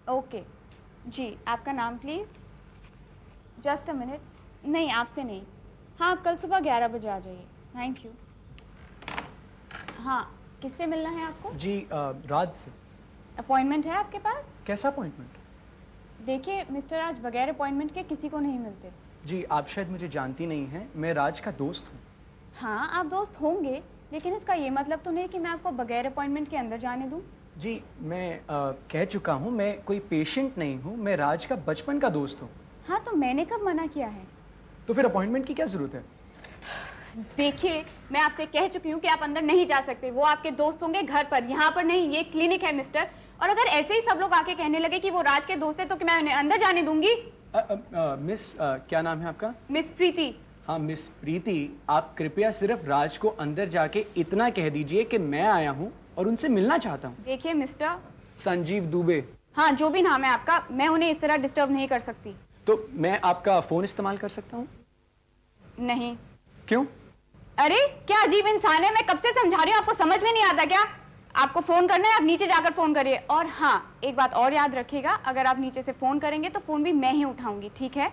Okay जी, आपका नाम please? Just a minute. नहीं, आपसे नहीं। हाँ, आप कल सुबह 11 बजे आ जाइए। Thank you. हाँ, किससे मिलना है आपको? जी राज से। अपॉइंटमेंट है आपके पास? कैसा अपॉइंटमेंट? देखिए मिस्टर राज बगैर अपॉइंटमेंट के किसी को नहीं मिलते। जी आप शायद मुझे जानती नहीं हैं, मैं राज का दोस्त हूँ। हाँ, आप दोस्त होंगे, लेकिन इसका ये मतलब तो नहीं कि मैं आपको बगैर अपॉइंटमेंट के अंदर जाने दूँ। जी मैं कह चुका हूँ, मैं कोई पेशेंट नहीं हूँ, मैं राज का बचपन का दोस्त हूँ। हाँ, तो मैंने कब मना किया है? तो फिर अपॉइंटमेंट की क्या ज़रूरत है? देखिए, मैं आपसे कह चुकी हूँ कि आप अंदर नहीं जा सकते। वो आपके दोस्त होंगे घर पर, यहाँ पर नहीं। ये क्लिनिक है मिस्टर। और अगर ऐसे ही सब लोग आके कहने लगे कि वो राज के दोस्त है, तो क्या मैं उन्हें अंदर जाने दूंगी? मिस क्या नाम है आपका? मिस प्रीति। हाँ मिस प्रीति, आप कृपया सिर्फ राज को अंदर जाके इतना कह दीजिए कि मैं आया हूँ और उनसे मिलना चाहता हूँ। देखिए मिस्टर। संजीव दुबे। हाँ, जो भी नाम है आपका, मैं उन्हें इस तरह डिस्टर्ब नहीं कर सकती। तो मैं आपका फ़ोन इस्तेमाल कर सकता हूँ? नहीं। क्यों? अरे क्या अजीब इंसान है, मैं कब से समझा रही हूँ, आपको समझ में नहीं आता क्या? आपको फोन करना है, आप नीचे जाकर फोन करिए। और हाँ, एक बात और याद रखिएगा, अगर आप नीचे से फोन करेंगे तो फोन भी मैं ही उठाऊंगी, ठीक है?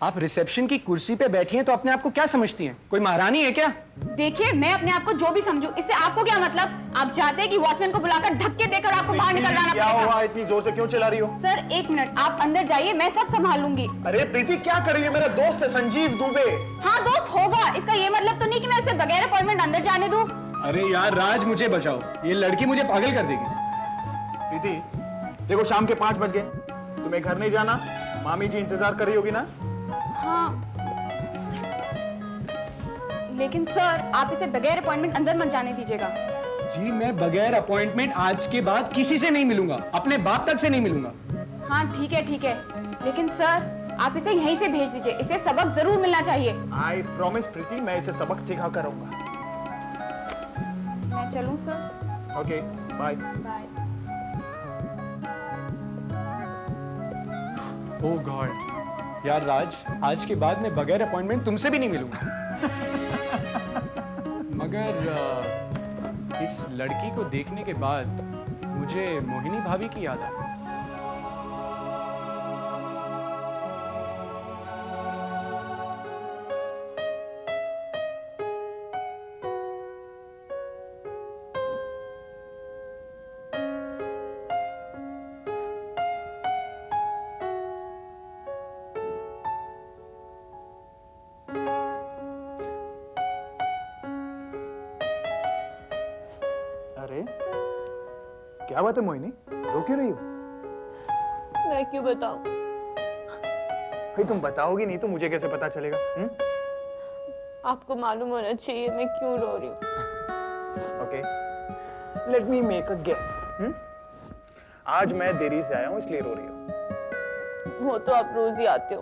आप रिसेप्शन की कुर्सी पे बैठी हैं तो अपने आप को क्या समझती हैं? कोई महारानी है क्या? देखिए, मैं अपने आप को जो भी समझूं, इससे आपको क्या मतलब? आप चाहते हैं कि वॉचमैन को बुलाकर धक्के देकर आपको बाहर निकलवाना क्या पड़ेगा? हुआ? इतनी जोर से क्यों चिल्ला रही हो? सर एक मिनट, आप अंदर जाइए, मैं सब संभाल लूंगी। अरे प्रीति क्या कर रही है? मेरा दोस्त है संजीव दुबे। हाँ दोस्त होगा, इसका ये मतलब तो नहीं कि मैं उसे बगैर अपॉइंटमेंट अंदर जाने दूं। अरे यार राज, मुझे बचाओ, ये लड़की मुझे पागल कर देगी। प्रीति देखो, शाम के 5 बज गए, तुम्हें घर नहीं जाना। मामी जी इंतजार कर रही होगी ना? हाँ, लेकिन सर आप इसे बगैर अपॉइंटमेंट अंदर मत जाने दीजिएगा। जी मैं बगैर अपॉइंटमेंट आज के बाद किसी से नहीं मिलूंगा, अपने बाप तक से नहीं मिलूंगा। हाँ ठीक है, लेकिन सर आप इसे यहीं से भेज दीजिए, इसे सबक जरूर मिलना चाहिए। आई प्रॉमिस प्रीति, मैं इसे सबक सिखा कर रहूंगा। मैं चलूं sir? Okay bye. Bye. Oh god यार राज, आज के बाद मैं बगैर अपॉइंटमेंट तुमसे भी नहीं मिलूंगा। मगर इस लड़की को देखने के बाद मुझे मोहिनी भाभी की याद आई। अरे क्या बात है मोहिनी, रो क्यों रही हो? मैं क्यों बताऊं? भाई तुम बताओगी नहीं तो मुझे कैसे पता चलेगा? आपको मालूम होना चाहिए मैं क्यों रो रही हूँ। Okay let me make a guess. आज मैं देरी से आया हूँ इसलिए रो रही हो। वो तो आप रोज ही आते हो।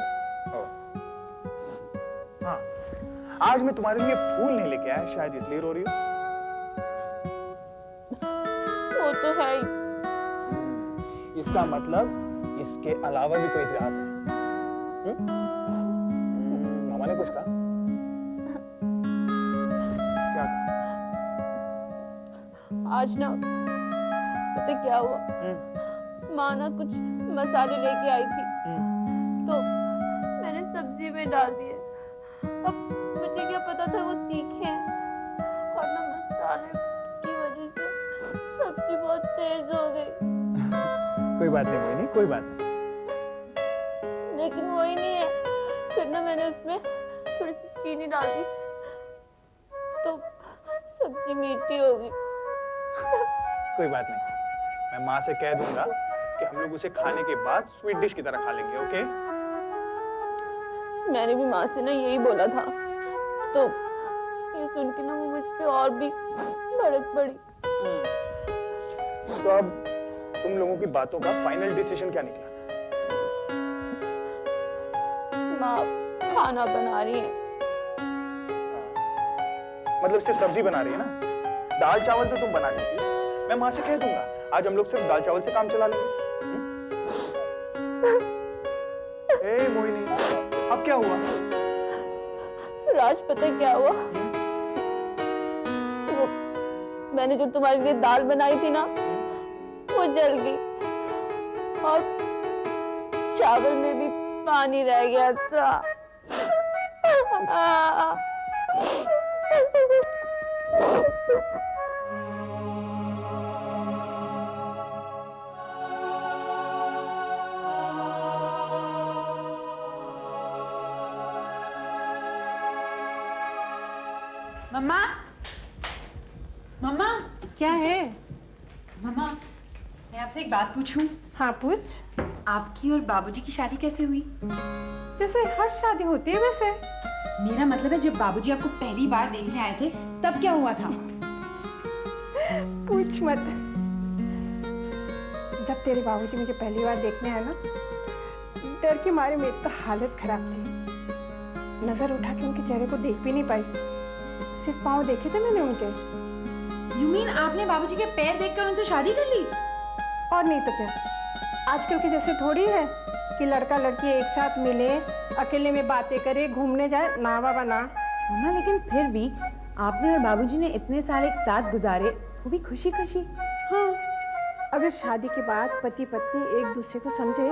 हाँ, आज मैं तुम्हारे लिए फूल नहीं लेके आया, शायद इसलिए रो रही हो। वो तो है ही। इसका मतलब इसके अलावा भी कोई इतिहास है। मामा ने कुछ कहा? क्या कहा? आज ना पता क्या हुआ, माँ ना कुछ मसाले लेके आई थी तो मैंने सब्जी में डाल दिए। अब मुझे क्या पता था वो तीखे हैं, और ना मसाले की वजह से सब्जी बहुत तेज हो गई। कोई बात नहीं मोहिनी, कोई बात नहीं। लेकिन वो ही नहीं है, फिर ना मैंने उसमें थोड़ी सी चीनी डाल दी तो सब्जी मीठी हो गई। कोई बात नहीं, मैं माँ से कह दूंगा कि हम लोग उसे खाने के बाद स्वीट डिश की तरह खा लेंगे। ओके? मैंने भी माँ से ना यही बोला था, तो ये सुन के ना वो मुझ पे और भी भड़क पड़ी। तो अब तुम लोगों की बातों का फाइनल डिसीजन क्या निकला? माँ खाना बना रही है। मतलब सिर्फ सब्जी बना रही है ना? दाल चावल तो तुम बना चुकी हो। मैं माँ से कह दूंगा आज हम लोग सिर्फ दाल चावल से काम चला लेंगे। ए मोहिनी, अब क्या हुआ? राज पता है क्या हुआ? वो मैंने जो तुम्हारे लिए दाल बनाई थी ना, वो जल गई। और चावल में भी पानी रह गया था। मम्मा, मम्मा, क्या है? मम्मा, मैं आपसे एक बात पूछूं? हाँ पूछ। आपकी और बाबूजी की शादी कैसे हुई? जैसे हर शादी होती है वैसे। मेरा मतलब है जब बाबूजी आपको पहली बार देखने आए थे तब क्या हुआ था? पूछ मत। जब तेरे बाबूजी मुझे पहली बार देखने आए ना, डर के मारे मेरी तो हालत खराब थी। नजर उठा के उनके चेहरे को देख भी नहीं पाई, सिर्फ पाँव देखे थे मैंने उनके। You mean आपने बाबूजी के पैर देखकर उनसे शादी कर ली? और नहीं तो क्या, आजकल के जैसे थोड़ी है कि लड़का लड़की एक साथ मिले, अकेले में बातें करे, घूमने जाए। ना बाबा ना। मम्मा, लेकिन फिर भी आपने और बाबूजी ने इतने साल एक साथ गुजारे, वो भी खुशी खुशी। हाँ, अगर शादी के बाद पति पत्नी एक दूसरे को समझे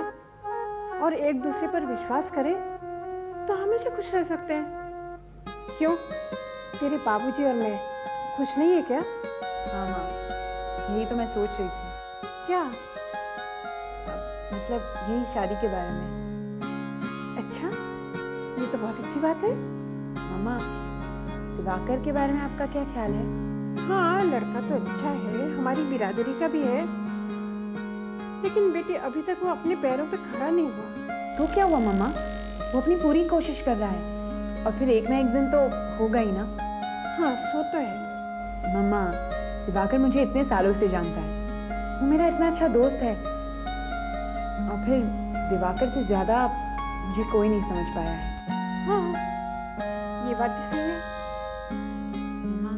और एक दूसरे पर विश्वास करे तो हमेशा खुश रह सकते हैं। क्यों, तेरे बाबूजी और मैं खुश नहीं है क्या? हाँ माँ, यही तो मैं सोच रही थी। क्या? मतलब यही शादी के बारे में। अच्छा, ये तो बहुत अच्छी बात है। मम्मा, दिवाकर के बारे में आपका क्या ख्याल है? हाँ, लड़का तो अच्छा है, हमारी बिरादरी का भी है, लेकिन बेटी अभी तक वो अपने पैरों पे खड़ा नहीं हुआ। तो क्या हुआ मम्मा? वो अपनी पूरी कोशिश कर रहा है और फिर एक ना एक दिन तो होगा ही ना। हाँ, सो तो है। मम्मा, दिवाकर मुझे इतने सालों से जानता है, वो मेरा इतना अच्छा दोस्त है, और फिर दिवाकर से ज्यादा मुझे कोई नहीं समझ पाया है। हाँ, ये बात भी सही है। मम्मा,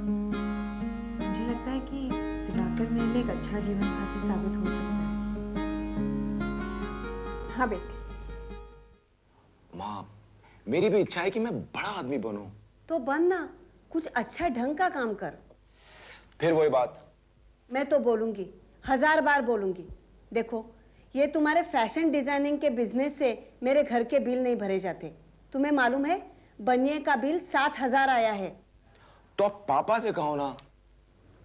मुझे लगता है कि दिवाकर मेरे लिए एक अच्छा जीवन साथी साबित हो सकता है। हाँ बेटी। माँ, मेरी भी इच्छा है कि मैं बड़ा आदमी बनूं। तो बन ना, कुछ अच्छा ढंग का काम कर। फिर वही बात। मैं तो बोलूंगी, 1000 बार बोलूंगी। देखो, ये तुम्हारे फैशन डिजाइनिंग के बिजनेस से मेरे घर के बिल नहीं भरे जाते। तुम्हें मालूम है, बनिए का बिल 7000 आया है। तो आप पापा से कहो ना।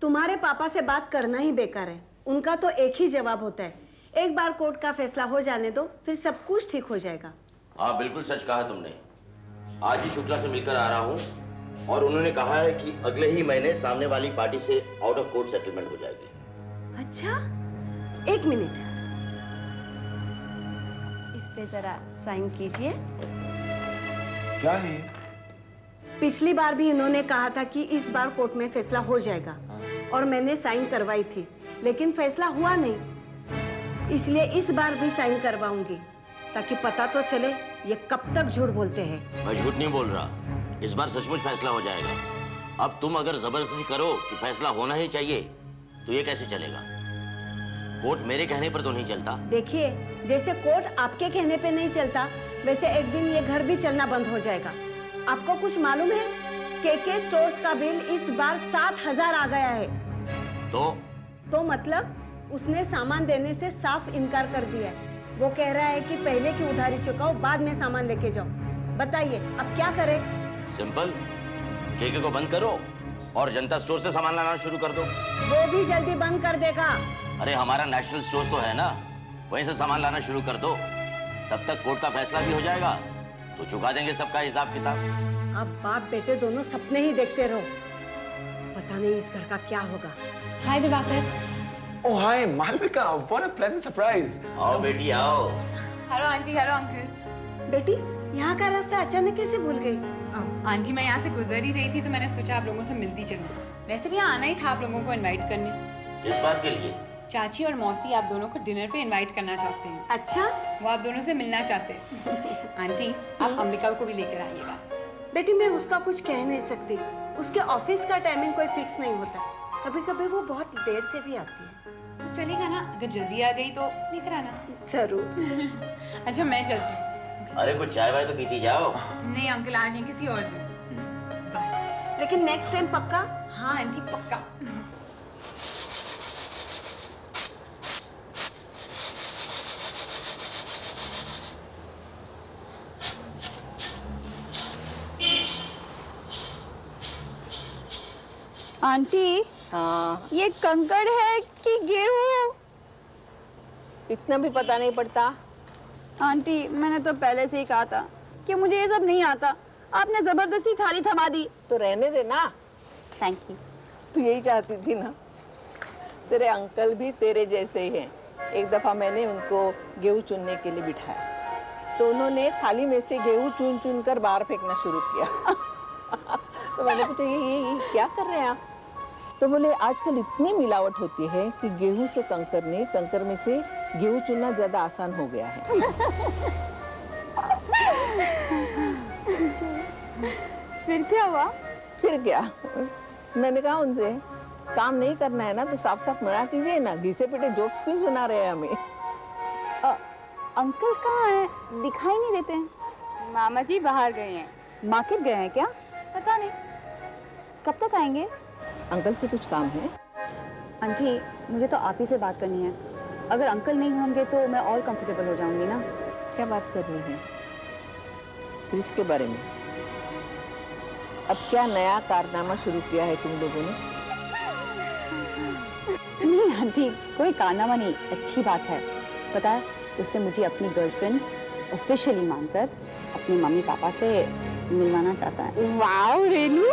तुम्हारे पापा से बात करना ही बेकार है, उनका तो एक ही जवाब होता है, एक बार कोर्ट का फैसला हो जाने दो, फिर सब कुछ ठीक हो जाएगा। हाँ, बिल्कुल सच कहा तुमने। आज ही शुक्ला से मिलकर आ रहा हूँ और उन्होंने कहा है कि अगले ही महीने सामने वाली पार्टी से आउट ऑफ कोर्ट सेटलमेंट हो जाएगी। अच्छा, एक मिनट, इस पे जरा साइन कीजिए। क्या है? पिछली बार भी इन्होंने कहा था कि इस बार कोर्ट में फैसला हो जाएगा, और मैंने साइन करवाई थी, लेकिन फैसला हुआ नहीं। इसलिए इस बार भी साइन करवाऊंगी, ताकि पता तो चले ये कब तक झूठ बोलते हैं। मैं झूठ नहीं बोल रहा, इस बार सचमुच फैसला हो जाएगा। अब तुम अगर जबरदस्ती करो कि फैसला होना ही चाहिए तो ये कैसे चलेगा? कोर्ट मेरे कहने पर तो नहीं चलता। देखिए, जैसे कोर्ट आपके कहने पे नहीं चलता, वैसे एक दिन ये घर भी चलना बंद हो जाएगा। आपको कुछ मालूम है, केके स्टोर्स का बिल इस बार 7000 आ गया है। तो मतलब उसने सामान देने से साफ इनकार कर दिया है। वो कह रहा है कि पहले की उधारी चुकाओ, बाद में सामान लेके जाओ। बताइए अब क्या करें? सिंपल, केके को बंद करो और जनता स्टोर से सामान लाना शुरू कर दो। वो भी जल्दी बंद कर देगा। अरे हमारा नेशनल स्टोर तो है ना, वहीं से सामान लाना शुरू कर दो। तब तक कोर्ट का फैसला भी हो जाएगा तो चुका देंगे सबका हिसाब किताब। अब बाप बेटे दोनों सपने ही देखते रहो, पता नहीं इस घर का क्या होगा। हाय Diwakar. Oh hi, Malvika, what a pleasant surprise. आओ बेटी आओ। Hello aunty, hello uncle. बेटी, यहाँ का रास्ता अचानक कैसे भूल गई? आंटी, मैं यहाँ से गुजर ही रही थी तो मैंने सोचा आप लोगों से मिलती चलूं। वैसे भी यहाँ आना ही था आप लोगों को इनवाइट करने। किस बात के लिए? चाची और मौसी आप दोनों को डिनर पे इनवाइट करना चाहते हैं। अच्छा, वो आप दोनों से मिलना चाहते हैं। आंटी, आप अंबिका को भी लेकर आइएगा। बेटी मैं उसका कुछ कह नहीं सकती, उसके ऑफिस का टाइमिंग कोई फिक्स नहीं होता, कभी कभी वो बहुत देर से भी आती है। तो चलेगा ना, अगर जल्दी आ गई तो लेकर आना। जरूर। अच्छा, मैं चलती हूँ। अरे कुछ चाय वाय तो पीती जाओ। नहीं अंकल, आज नहीं, किसी और दिन। बाय। लेकिन नेक्स्ट टाइम पक्का? हाँ आंटी, पक्का। आंटी हाँ, ये कंकड़ है कि गेहूं? इतना भी पता नहीं पड़ता। आंटी मैंने तो पहले से ही कहा था कि मुझे ये सब नहीं आता, आपने जबरदस्ती थाली थमा दी। तो रहने दे ना। Thank you. तू यही चाहती थी ना। तेरे अंकल भी तेरे जैसे ही हैं। एक दफा मैंने उनको गेहूं चुनने के लिए बिठाया तो उन्होंने थाली में से गेहूं चुन चुन कर बाहर फेंकना शुरू किया। तो मैंने पूछा ये क्या कर रहे हैं आप? तो बोले आजकल इतनी मिलावट होती है कि गेहूं से कंकर में से गेहूं चुनना ज्यादा आसान हो गया है। फिर क्या हुआ? फिर क्या, मैंने कहा उनसे काम नहीं करना है ना तो साफ साफ मना कीजिए ना, घिसे पिटे जोक्स क्यों सुना रहे हैं हमें। अंकल कहाँ है? दिखाई नहीं देते हैं। मामा जी बाहर गए हैं। मार्केट गए हैं क्या? पता नहीं। कब तक आएंगे? अंकल से कुछ काम है? आंटी मुझे तो आप ही से बात करनी है। अगर अंकल नहीं होंगे तो मैं और कंफर्टेबल हो जाऊंगी ना। क्या बात करनी है? किसके बारे में? अब क्या नया कारनामा शुरू किया है तुम लोगों ने? नहीं आंटी, कोई कारनामा नहीं, अच्छी बात है। पता है उससे मुझे अपनी गर्लफ्रेंड ऑफिशियली मानकर अपने मम्मी पापा से मिलवाना चाहता है। वाओ रेनू,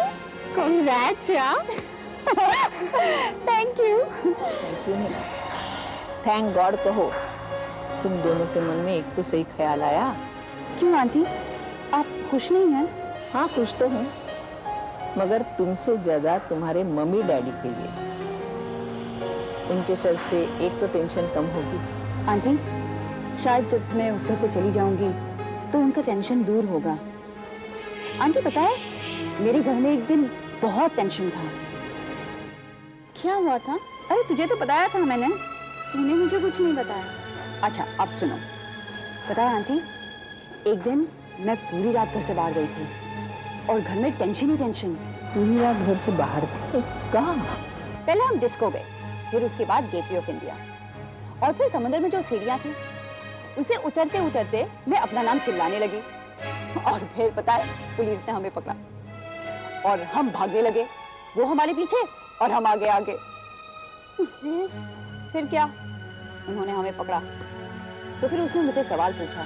कांग्रेट्स यार। Thank you. थैंक गॉड कहो। तुम दोनों के मन में एक तो सही ख्याल आया। क्यों आंटी, आप खुश नहीं हैं? हाँ खुश तो हूँ, मगर तुमसे ज्यादा तुम्हारे मम्मी डैडी के लिए। उनके सर से एक तो टेंशन कम होगी। आंटी शायद जब मैं उस घर से चली जाऊंगी तो उनका टेंशन दूर होगा। आंटी पता है मेरे घर में एक दिन बहुत टेंशन था। क्या हुआ था? अरे तुझे तो बताया था मैंने। तूने मुझे कुछ नहीं बताया। अच्छा अब सुनो। पता है आंटी, एक दिन मैं पूरी रात घर से बाहर गई थी और घर में टेंशन ही टेंशन। पूरी रात घर से बाहर थे? कहाँ? पहले हम डिस्को गए, फिर उसके बाद गेटवे ऑफ इंडिया, और फिर समुद्र में जो सीढ़ियाँ थी उसे उतरते उतरते मैं अपना नाम चिल्लाने लगी और फिर पता है पुलिस ने हमें पकड़ा और हम भागने लगे, वो हमारे पीछे और हम आगे आगे। फिर क्या, उन्होंने हमें पकड़ा तो फिर उसने मुझे सवाल पूछा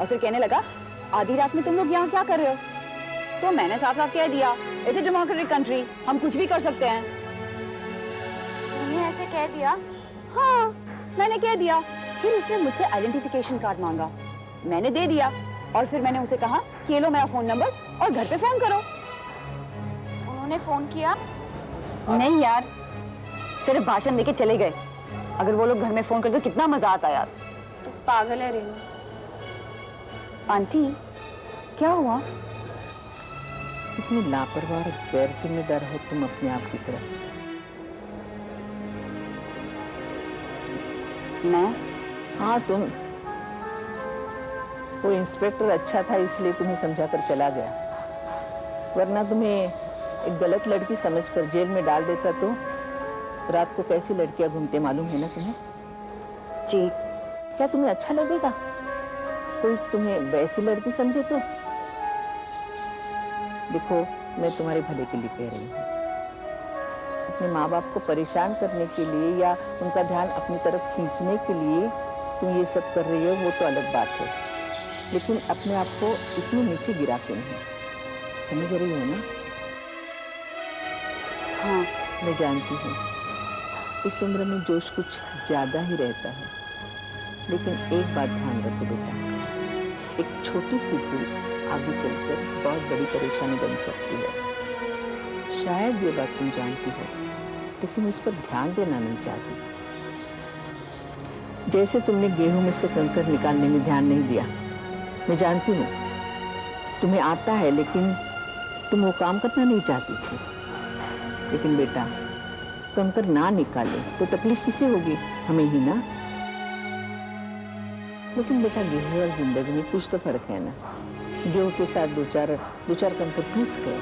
और फिर कहने लगा आधी रात में तुम लोग यहाँ क्या कर रहे हो? तो मैंने साफ साफ कह दिया इट्स अ डेमोक्रेटिक कंट्री, हम कुछ भी कर सकते हैं। तूने ऐसे कह दिया? हाँ मैंने कह दिया। फिर उसने मुझसे आइडेंटिफिकेशन कार्ड मांगा, मैंने दे दिया और फिर मैंने उसे कहा कि ये लो मेरा फोन नंबर और घर पे फोन करो। उन्होंने फोन किया? नहीं यार, सिर्फ भाषण देके चले गए। अगर वो लोग घर में फोन करते तो कितना मजा आता यार। तो पागल है रेनू। आंटी क्या हुआ? इतनी लापरवाह और गैर जिम्मेदार हो तुम अपने आप की तरफ। मैं? हाँ तुम। वो इंस्पेक्टर अच्छा था इसलिए तुम्हें समझा कर चला गया, वरना तुम्हें एक गलत लड़की समझकर जेल में डाल देता तो रात को कैसी लड़कियां घूमते मालूम है ना तुम्हें? जी। क्या तुम्हें अच्छा लगेगा कोई तुम्हें वैसी लड़की समझे तो? देखो मैं तुम्हारे भले के लिए कह रही हूँ। अपने माँ बाप को परेशान करने के लिए या उनका ध्यान अपनी तरफ खींचने के लिए तुम ये सब कर रही हो वो तो अलग बात है, लेकिन अपने आप को इतनी नीचे गिरा के नहीं। समझ रही हो ना? हाँ मैं जानती हूँ इस उम्र में जोश कुछ ज्यादा ही रहता है, लेकिन एक बात ध्यान रखो बेटा, एक छोटी सी भूल आगे चलकर बहुत बड़ी परेशानी बन सकती है। शायद ये बात तुम जानती हो लेकिन इस पर ध्यान देना नहीं चाहती। जैसे तुमने गेहूं में से कंकर निकालने में ध्यान नहीं दिया, मैं जानती हूँ तुम्हें आता है लेकिन तुम वो काम करना नहीं चाहती थी। लेकिन बेटा कंकर ना निकाले तो तकलीफ किसे होगी? हमें ही ना। लेकिन बेटा गेहूं और जिंदगी में कुछ तो फर्क है ना। गेहूं के साथ दो चार कंकर पीस गए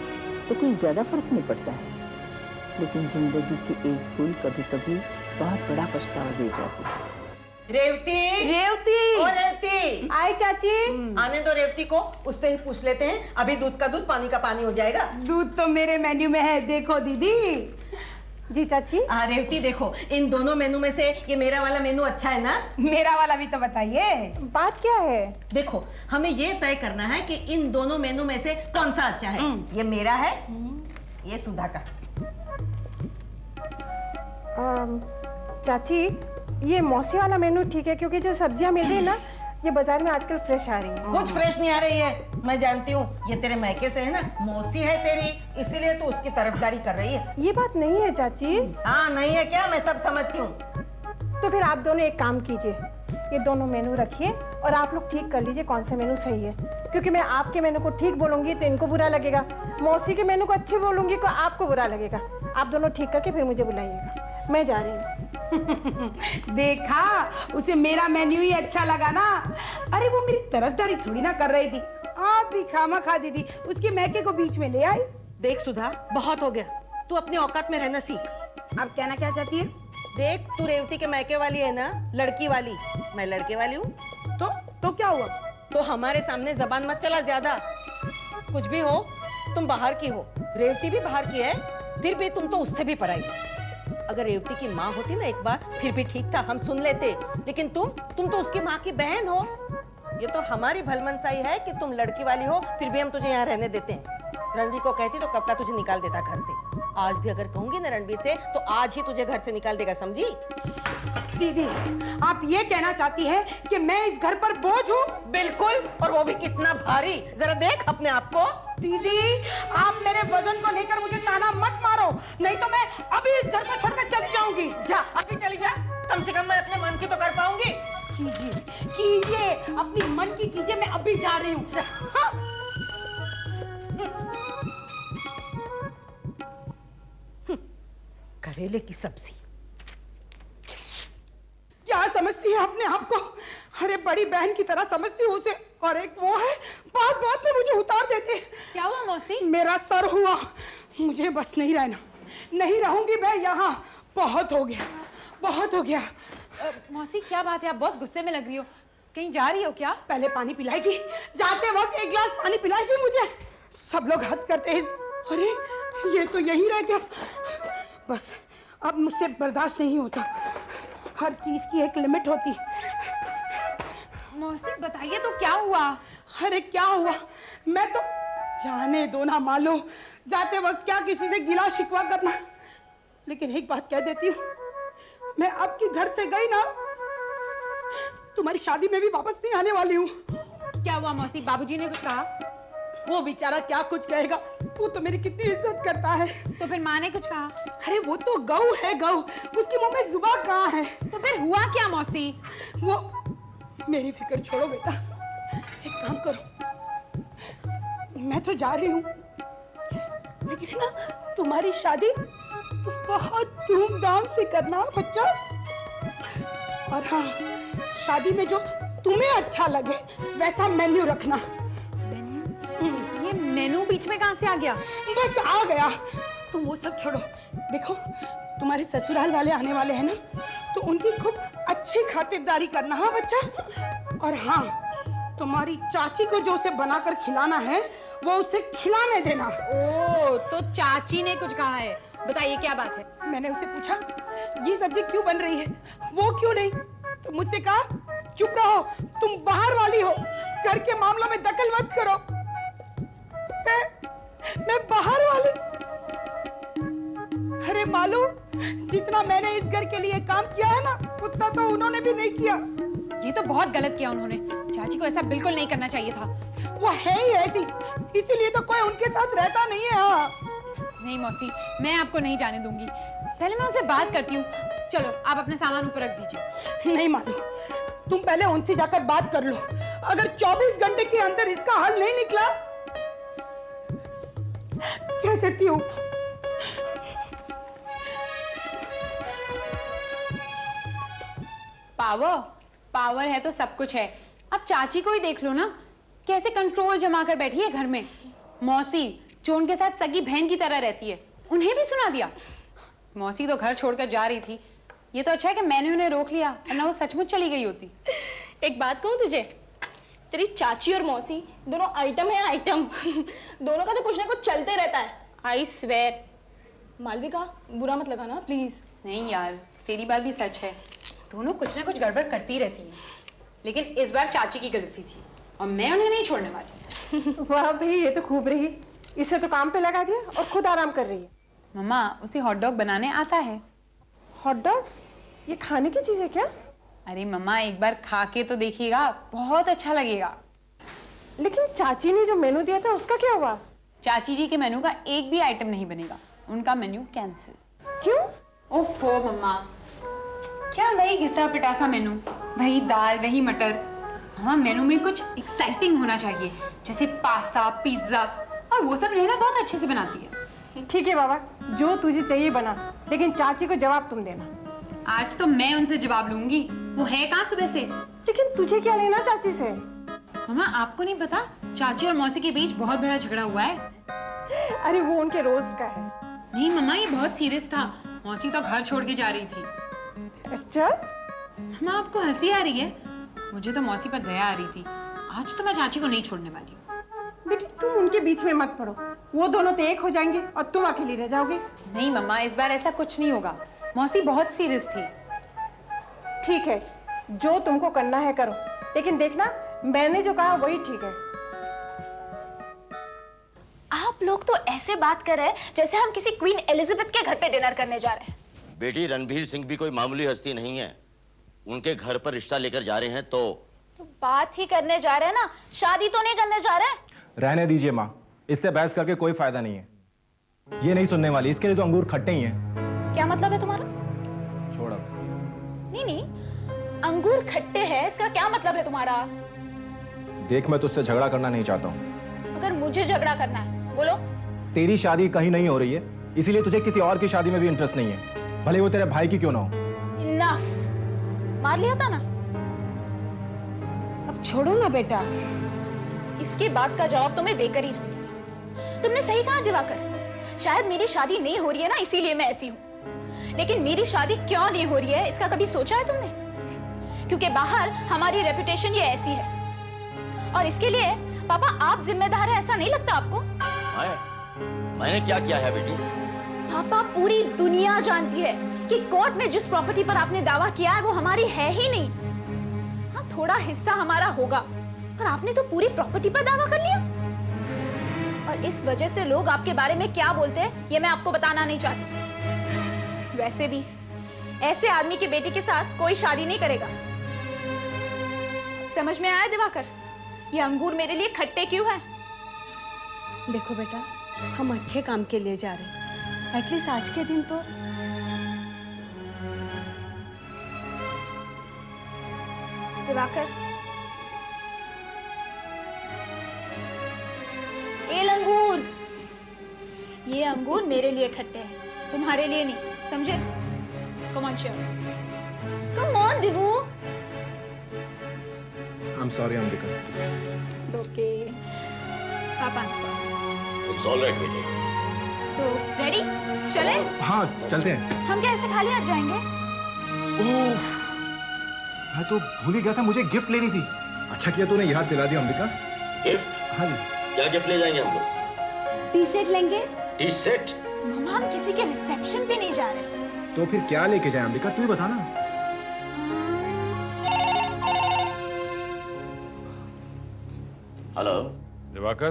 तो कोई ज्यादा फर्क नहीं पड़ता है, लेकिन जिंदगी की एक भूल कभी कभी बहुत बड़ा पछतावा दे जाती है। रेवती, रेवती, ओ रेवती, हाय चाची। आने दो रेवती को, उससे ही पूछ लेते हैं। अभी दूध का दूध, पानी का पानी हो जाएगा। दूध तो मेरे मेन्यू में है, देखो दीदी। जी चाची। रेवती देखो, इन दोनों मेनू में से ये मेरा वाला मेनू अच्छा है ना? मेरा वाला भी तो बताइए, बात क्या है? देखो, हमें ये तय करना है कि इन दोनों मेनू में से कौन सा अच्छा है। ये मेरा है, ये सुधा का। चाची, ये मौसी वाला मेनू ठीक है, क्योंकि जो सब्जियां मिल रही है ना, ये बाजार में आजकल फ्रेश आ रही है। कुछ फ्रेश नहीं आ रही है, मैं जानती हूँ। ये तेरे मैके से है ना, मौसी है तेरी, इसीलिए तू उसकी तरफदारी कर रही है। ये बात नहीं है चाची। हाँ, नहीं है क्या? मैं सब समझती हूँ। तो फिर आप दोनों एक काम कीजिए, ये दोनों मेनू रखिए और आप लोग ठीक कर लीजिए कौन सा मेनू सही है। क्योंकि मैं आपके मेनू को ठीक बोलूंगी तो इनको बुरा लगेगा, मौसी के मेनू को अच्छी बोलूंगी तो आपको बुरा लगेगा। आप दोनों ठीक करके फिर मुझे बुलाइएगा, मैं जा रही हूँ। देखा, उसे मेरा मेन्यू ही अच्छा लगा ना। अरे वो मेरी तरफदारी थोड़ी ना कर रही थी, आप भी खामा खा दीदी उसके मैके को बीच में ले आई। देख सुधा, बहुत हो गया, तू अपनी औकात में रहना सीख। आप कहना क्या चाहती है? देख, तू रेवती के मैके वाली है ना, लड़की वाली, मैं लड़के वाली हूँ। तो क्या हुआ? तो हमारे सामने जबान मत चला ज्यादा। कुछ भी हो, तुम बाहर की हो, रेवती भी बाहर की है, फिर भी तुम तो उससे भी पराई। अगर रेवती की माँ होती ना एक बार, फिर भी ठीक था, हम सुन लेते। लेकिन तुम तो उसकी माँ की बहन हो। ये तो हमारी भलमनसाई है कि तुम लड़की वाली हो, फिर भी हम तुझे यहाँ रहने देते हैं। रणवीर को कहती तो कपड़ा तुझे निकाल देता घर से। आज भी अगर कहूंगी ना रणवीर से, तो आज ही तुझे घर से निकाल देगा, समझी? दीदी, आप ये कहना चाहती हैं कि मैं इस घर पर बोझ हूँ? बिल्कुल, और वो भी कितना भारी। जरा देख अपने आप को। दीदी, आप मेरे वजन को लेकर मुझे ताना मत मारो, नहीं तो मैं अभी इस घर को छोड़कर चली जाऊंगी। जा, अभी चली जा। कम से कम मैं अपने मन की तो कर पाऊंगी। कीजिए, अपनी मन की कीजिए, मैं अभी जा रही हूँ। करेले की सब्जी। क्या समझती है अपने आप को? अरे बड़ी बहन की तरह समझती हूँ उसे, और एक वो है बात बात में मुझे उतार देते। क्या हुआ मौसी? मेरा सर हुआ, मुझे बस नहीं रहना, नहीं रहूंगी मैं यहाँ। बहुत हो गया, बहुत हो गया। मौसी क्या बात है, आप बहुत गुस्से में लग रही हो, कहीं जा रही हो क्या? पहले पानी पिलाएगी, जाते वक्त एक गिलास पानी पिलाएगी मुझे। सब लोग हद करते हैं। अरे ये तो यही रह गया। बस अब मुझसे बर्दाश्त नहीं होता, हर चीज की एक लिमिट होती। मौसी बताइए तो क्या हुआ? अरे क्या हुआ, मैं तो जाने दो ना मालूम, जाते वक्त क्या किसी से गिला शिकवा करना। लेकिन एक बात कह देती हूँ, मैं अब की घर से गई ना, तुम्हारी शादी में भी वापस नहीं आने वाली हूँ। क्या हुआ मौसी, बाबूजी ने कुछ कहा? वो बेचारा क्या कुछ कहेगा, वो तो मेरी कितनी इज्जत करता है। तो फिर माँ ने कुछ कहा? अरे वो तो गऊ है, गऊ, उसके मुंह में जुबान कहाँ है। तो फिर हुआ क्या मौसी? वो, मेरी फिक्र छोड़ो बेटा, एक काम करो, मैं तो जा रही हूँ, लेकिन ना तुम्हारी शादी तो बहुत धूमधाम से करना बच्चा। और हाँ, शादी में जो तुम्हें अच्छा लगे वैसा मेन्यू रखना। ये मेनू बीच में कहाँ से आ गया? बस आ गया, तुम वो सब छोड़ो। देखो, तुम्हारे ससुराल वाले आने वाले हैं ना, तो उनकी खूब अच्छी खातिरदारी करना। हाँ बच्चा। और हाँ, तुम्हारी चाची को जो उसे बनाकर खिलाना है वो उसे खिलाने देना। ओ, तो चाची ने कुछ कहा है, बताइए क्या बात है? मैंने उसे पूछा ये सब्जी क्यों बन रही है, वो क्यों नहीं, तो मुझसे कहा चुप रहो, तुम बाहर वाली हो, घर के मामलों में दखल मत करो। मैं बाहर वाली? अरे मालूम, जितना मैंने इस घर के लिए काम किया है ना, उतना तो उन्होंने भी नहीं किया। ये तो बहुत गलत किया उन्होंने, चाची को ऐसा बिल्कुल नहीं करना चाहिए था। वो है ही ऐसी, इसीलिए तो कोई उनके साथ रहता नहीं है। हाँ नहीं मौसी, मैं आपको नहीं जाने दूंगी, पहले मैं उनसे बात करती हूँ। चलो आप अपना सामान ऊपर रख दीजिए। नहीं मालूम, तुम पहले उनसे जाकर बात कर लो, अगर 24 घंटे के अंदर इसका हल नहीं निकला, क्या कहती हूँ? पावर है तो सब कुछ है। अब चाची को ही देख लो ना, कैसे कंट्रोल जमा कर बैठी है घर में। मौसी जो उनके साथ सगी बहन की तरह रहती है, उन्हें भी सुना दिया। मौसी तो घर छोड़कर जा रही थी, ये तो अच्छा है कि मैंने उन्हें रोक लिया, वरना वो सचमुच चली गई होती। एक बात कहूँ तुझे, तेरी चाची और मौसी दोनों आइटम है आइटम। दोनों का तो कुछ ना कुछ चलते रहता है। I swear. मालविका बुरा मत लगाना प्लीज। नहीं यार, तेरी बात भी सच है, दोनों कुछ ना कुछ गड़बड़ करती रहती हैं। लेकिन इस बार चाची की गलती थी और मैं उन्हें नहीं छोड़ने वाली। वाह भाई, ये तो खूब रही। इसे तो काम पे लगा दिया और खुद आराम कर रही है। मम्मा, उसे हॉट डॉग बनाने आता है। Hot dog? ये खाने की चीज है क्या? अरे मम्मा, एक बार खा के तो देखिएगा, बहुत अच्छा लगेगा। लेकिन चाची ने जो मेनू दिया था उसका क्या हुआ? चाची जी के मेनू का एक भी आइटम नहीं बनेगा, उनका मेन्यू कैंसिल। क्यों? ओफो मम्मा, क्या वही घिसा पिटासा मेनू, वही दाल वही मटर। हाँ, मेनू में कुछ एक्साइटिंग होना चाहिए, जैसे पास्ता, पिज्जा, और वो सब रहना बहुत अच्छे से बनाती है। ठीक है बाबा, जो तुझे चाहिए बना, लेकिन चाची को जवाब तुम देना। आज तो मैं उनसे जवाब लूंगी, वो है कहाँ सुबह से। लेकिन तुझे क्या लेना चाची से? मम्मा, आपको नहीं पता, चाची और मौसी के बीच बहुत बड़ा झगड़ा हुआ है। अरे वो उनके रोज का है। नहीं मम्मा, ये बहुत सीरियस था। मौसी तो घर छोड़ के जा रही थी। अच्छा? मम्मा, आपको हंसी आ रही है? मुझे तो मौसी पर दया आ रही थी। आज तो मैं चाची को नहीं छोड़ने वाली हूँ। बेटी तुम उनके बीच में मत पड़ो, वो दोनों तो एक हो जाएंगे और तुम अकेली रह जाओगे। नहीं मम्मा, इस बार ऐसा कुछ नहीं होगा। मौसी बहुत सीरियस थी। ठीक है, जो तुमको करना है करो, लेकिन देखना मैंने जो कहा वही ठीक है। आप लोग तो ऐसे बात कर रहे हैं जैसे हम किसी क्वीन एलिजाबेथ के घर पे डिनर करने जा रहे हैं। बेटी, रणबीर सिंह भी कोई मामूली हस्ती नहीं है। उनके घर पर रिश्ता लेकर जा रहे हैं तो बात ही करने जा रहे हैं ना, शादी तो नहीं करने जा रहे हैं। रहने दीजिए माँ, इससे बहस करके कोई फायदा नहीं है। ये नहीं सुनने वाली, इसके लिए तो अंगूर खट्टे ही हैं। क्या मतलब है तुम्हारा? छोड़ अब। नहीं, अंगूर खट्टे हैं, इसका क्या मतलब है तुम्हारा? देख, मैं तुझसे झगड़ा करना नहीं चाहता हूँ। अगर मुझे झगड़ा करना है, बोलो। तेरी शादी कहीं नहीं हो रही है, इसीलिए तुझे किसी और की शादी में भी इंटरेस्ट नहीं है, भले वो तेरे भाई की क्यों ना हो। इनफ, मार लिया था ना। अब छोड़ो ना बेटा। इसकी बात का जवाब तो मैं देकर ही रहूंगी। तुमने सही कहा दिवाकर, शायद मेरी शादी नहीं हो रही है ना, इसीलिए मैं ऐसी हूँ। लेकिन मेरी शादी क्यों नहीं हो रही है, इसका कभी सोचा है तुमने? क्योंकि बाहर हमारी रेपुटेशन ये ऐसी है, और इसके लिए पापा आप जिम्मेदार है, ऐसा नहीं लगता आपको? मैंने क्या किया है बेटी? पापा, पूरी दुनिया जानती है कि कोर्ट में जिस प्रॉपर्टी पर आपने दावा किया है वो हमारी है ही नहीं। हाँ, थोड़ा हिस्सा हमारा होगा, पर आपने तो पूरी प्रॉपर्टी पर दावा कर लिया। और इस वजह से लोग आपके बारे में क्या बोलते हैं ये मैं आपको बताना नहीं चाहती। वैसे भी ऐसे आदमी की बेटी के साथ कोई शादी नहीं करेगा। समझ में आया दिवाकर, ये अंगूर मेरे लिए खट्टे क्यों है? देखो बेटा, हम अच्छे काम के लिए जा रहे हैं, एटलीस्ट आज के दिन तो। दिवाकर, अंगूर, ये अंगूर मेरे लिए खट्टे हैं, तुम्हारे लिए नहीं, समझे? Come on sure, come on Divu. I'm sorry Ambika. It's okay. पापा, I'm sorry. It's all right बेटे। तो रेडी, चले? हाँ, चलते हैं। हम क्या ऐसे खाली हाथ जाएंगे? ओह, मैं तो भूल ही गया था, मुझे गिफ्ट लेनी थी। अच्छा किया तूने याद दिला दिया अंबिका। गिफ्ट? हाँ जी। क्या गिफ्ट ले जाएंगे हम लोग? टी सेट लेंगे। Tea set? मम्मा, हम किसी के रिसेप्शन पे नहीं जा रहे। तो फिर क्या लेके जाए अंबिका, तू ही बता ना। हेलो दिवाकर,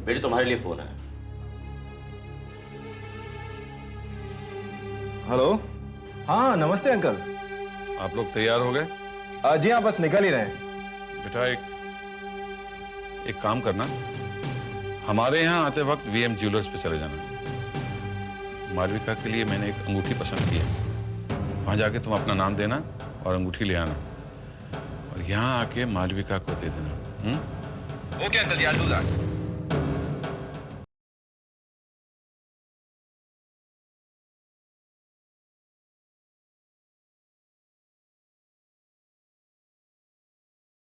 बेटी तुम्हारे लिए फोन है। हेलो, हाँ नमस्ते अंकल। आप लोग तैयार हो गए? जी हाँ, बस निकल ही रहे हैं। बेटा एक काम करना, हमारे यहाँ आते वक्त वीएम ज्वेलर्स पे चले जाना। मालविका के लिए मैंने एक अंगूठी पसंद की है, वहाँ जाके तुम अपना नाम देना और अंगूठी ले आना, और यहाँ आके मालविका को दे देना। Okay uncle ji, I'll do that.